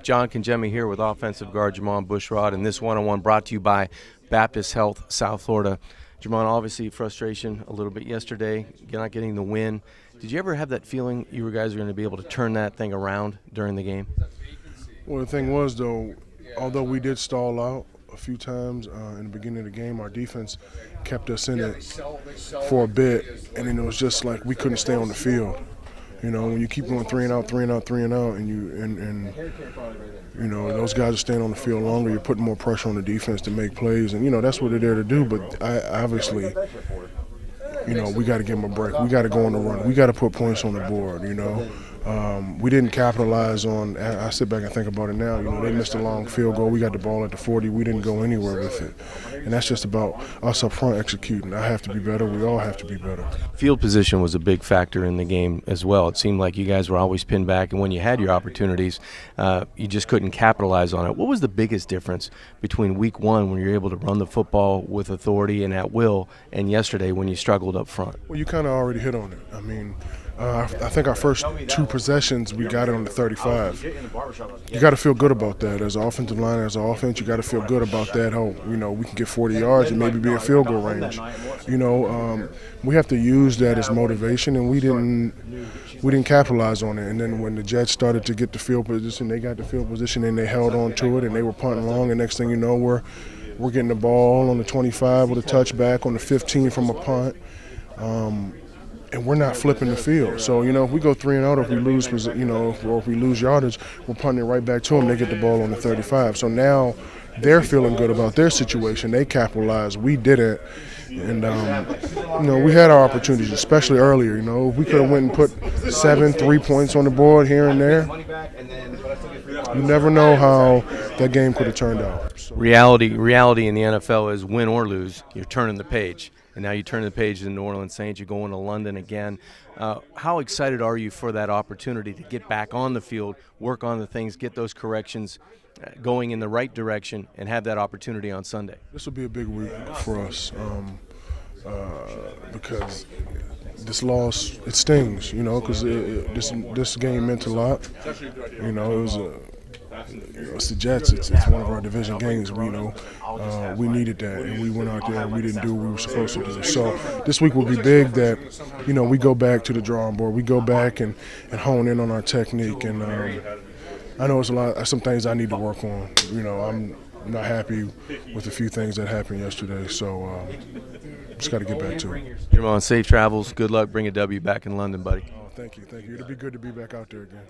John Conjemi here with offensive guard Jamon Bushrod, and this one-on-one brought to you by Baptist Health, South Florida. Jamon, obviously frustration a little bit yesterday, not getting the win. Did you ever have that feeling you guys were going to be able to turn that thing around during the game? Well, the thing was, though, although we did stall out a few times in the beginning of the game, our defense kept us in it for a bit, and then it was just like we couldn't stay on the field. You know, when you keep going 3 and out, 3 and out, 3 and out, and you know those guys are staying on the field longer, you're putting more pressure on the defense to make plays, and you know that's what they're there to do. But obviously, you know, we got to give them a break. We got to go on the run. We got to put points on the board. You know, we didn't capitalize on. I sit back and think about it now. You know, they missed a long field goal. We got the ball at the 40. We didn't go anywhere with it, and that's just about us up front executing. I have to be better. We all have to be better. Field position was a big factor in the game as well. It seemed like you guys were always pinned back, and when you had your opportunities, you just couldn't capitalize on it. What was the biggest difference between week one, when you were able to run the football with authority and at will, and yesterday when you struggled up front? Well, you kind of already hit on it. I mean, I think our first 2 possessions, we got it on the 35. You got to feel good about that. As an offensive line, as an offense, you got to feel good about that. Oh, you know, we can get 40 yards and maybe be in field goal range. You know, we have to use that as motivation, and we didn't capitalize on it. And then when the Jets started to get the field position, they got the field position and they held on to it, and they were punting long. And next thing you know, we're getting the ball on the 25 with a touchback, on the 15 from a punt. And we're not flipping the field. So, you know, if we go 3 and out, or if we lose, you know, or if we lose yardage, we're punting it right back to them. They get the ball on the 35. So now they're feeling good about their situation. They capitalized. We didn't. And, you know, we had our opportunities, especially earlier. You know, we could have went and put 7 3-points on the board here and there. You never know how that game could have turned out. So. Reality in the NFL is win or lose, you're turning the page. And now you turn the page to the New Orleans Saints. You're going to London again. How excited are you for that opportunity to get back on the field, work on the things, get those corrections going in the right direction, and have that opportunity on Sunday? This will be a big week for us because this loss, it stings, you know, because this game meant a lot. You know, it was it's the Jets. It's one of our division games. We we needed that, and we went out there and we didn't do what we were supposed to do. So this week will be big. That we go back to the drawing board. We go back and hone in on our technique. And I know it's some things I need to work on. You know, I'm not happy with a few things that happened yesterday. So just got to get back to it. Jamon, safe travels. Good luck. Bring a W back in London, buddy. Oh, thank you. It'll be good to be back out there again.